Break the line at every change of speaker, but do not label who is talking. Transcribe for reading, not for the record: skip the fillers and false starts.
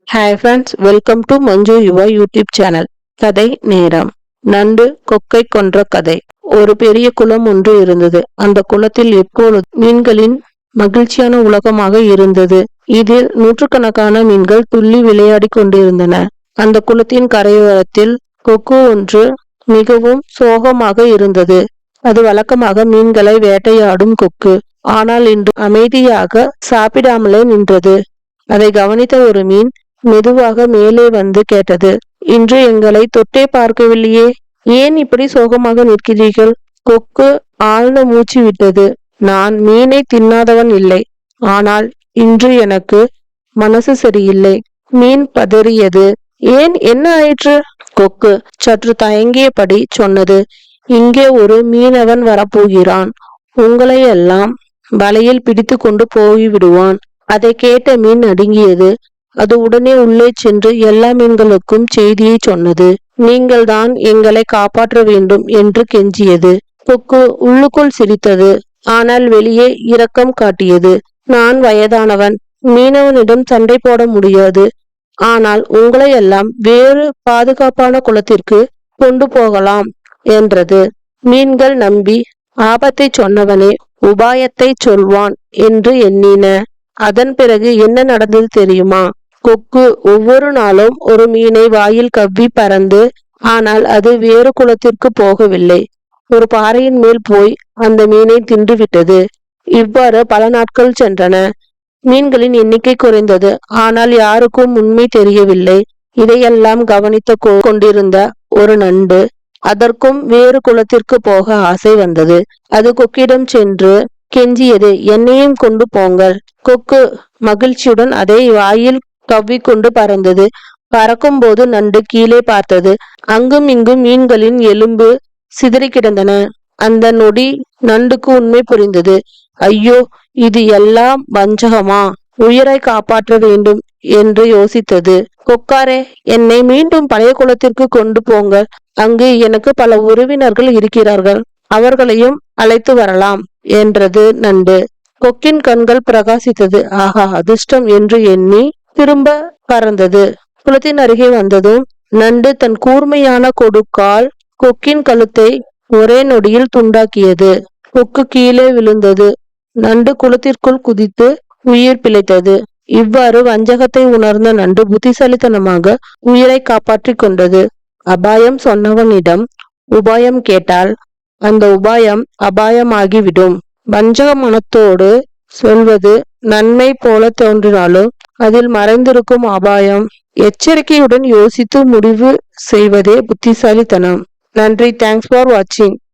Hi friends, welcome to Manju Yuva YouTube channel. கதை நேரம். நண்டு கொக்கை கொன்ற கதை. ஒரு பெரிய குளம் ஒன்று இருந்தது. அந்த குளத்தில் எப்பொழுது மீன்களின் மகிழ்ச்சியான உலகமாக இருந்தது. இதில் நூற்றுக்கணக்கான மீன்கள் துள்ளி விளையாடி கொண்டிருந்தன. அந்த குளத்தின் கரையோரத்தில் கொக்கு ஒன்று மிகவும் சோகமாக இருந்தது. அது வழக்கமாக மீன்களை வேட்டையாடும் கொக்கு. ஆனால் இன்று அமைதியாக சாப்பிடாமலே நின்றது. அதை கவனித்த ஒரு மீன் மெதுவாக மேலே வந்து கேட்டது, இன்று எங்களை தொட்டே பார்க்கவில்லையே, ஏன் இப்படி சோகமாக நிற்கிறீர்கள்? கொக்கு ஆழ்ந்த மூச்சு விட்டது. நான் மீனை தின்னாதவன் இல்லை, ஆனால் இன்று எனக்கு மனசு சரியில்லை. மீன் பதறியது. ஏன், என்ன ஆயிற்று? கொக்கு சற்று தயங்கியபடி சொன்னது, இங்கே ஒரு மீனவன் வரப்போகிறான். உங்களை எல்லாம் வலையில் பிடித்து கொண்டு போய்விடுவான். அதை கேட்ட மீன் நடுங்கியது. அது உடனே உள்ளே சென்று எல்லா மீன்களுக்கும் செய்தியை சொன்னது. நீங்கள் தான் எங்களை காப்பாற்ற வேண்டும் என்று கெஞ்சியது. கொக்கு உள்ளுக்குள் சிரித்தது, ஆனால் வெளியே இரக்கம் காட்டியது. நான் வயதானவன், மீனவனிடம் சண்டை போட முடியாது. ஆனால் உங்களை எல்லாம் வேறு பாதுகாப்பான குளத்திற்கு கொண்டு போகலாம் என்றது. மீன்கள் நம்பி ஆபத்தை சொன்னவனே உபாயத்தை சொல்வான் என்று எண்ணின. அதன் பிறகு என்ன நடந்தது தெரியுமா? கொக்கு ஒவ்வொரு நாளும் ஒரு மீனை வாயில் கவ்வி பறந்து, ஆனால் அது வேறு குளத்திற்கு போகவில்லை. ஒரு பாறையின் மேல் போய் அந்த மீனை தின்றுவிட்டது. இவ்வாறு பல நாட்கள் சென்றன. மீன்களின் எண்ணிக்கை குறைந்தது, ஆனால் யாருக்கும் உண்மை தெரியவில்லை. இதையெல்லாம் கவனித்து கொண்டிருந்த ஒரு நண்டு, அதற்கும் வேறு குளத்திற்கு போக ஆசை வந்தது. அது கொக்கிடம் சென்று கெஞ்சியது, என்னையும் கொண்டு போங்கள். கொக்கு மகிழ்ச்சியுடன் அதை வாயில் கவ்விக்கொண்டு பறந்தது. பறக்கும் போது நண்டு கீழே பார்த்தது. அங்கும் இங்கும் மீன்களின் எலும்பு சிதறி கிடந்தன. அந்த நொடி நண்டுக்கு உண்மை புரிந்தது. ஐயோ, இது எல்லாம் வஞ்சகமா? உயிரை காப்பாற்ற வேண்டும் என்று யோசித்தது. கொக்காரே, என்னை மீண்டும் பழைய குளத்திற்கு கொண்டு போங்கள். அங்கு எனக்கு பல உறவினர்கள் இருக்கிறார்கள், அவர்களையும் அழைத்து வரலாம் என்றது நண்டு. கொக்கின் கண்கள் பிரகாசித்தது. ஆஹா, அதிர்ஷ்டம் என்று எண்ணி திரும்ப பறந்தது. குளத்தின் அருகே வந்ததும் நண்டு தன் கூர்மையான கொடுக்கால் கொக்கின் கழுத்தை ஒரே நொடியில் துண்டாக்கியது. கொக்கு கீழே விழுந்தது. நண்டு குளத்திற்குள் குதித்து உயிர் பிழைத்தது. இவ்வாறு வஞ்சகத்தை உணர்ந்த நண்டு புத்திசாலித்தனமாக உயிரை காப்பாற்றி கொண்டது. அபாயம் சொன்னவனிடம் உபாயம் கேட்டால் அந்த உபாயம் அபாயமாகிவிடும். வஞ்சக மனத்தோடு சொல்வது நன்மை போல தோன்றினாலும் அதில் மறைந்திருக்கும் அபாயம். எச்சரிக்கையுடன் யோசித்து முடிவு செய்வதே புத்திசாலித்தனம். நன்றி. தேங்க்ஸ் ஃபார் வாட்சிங்.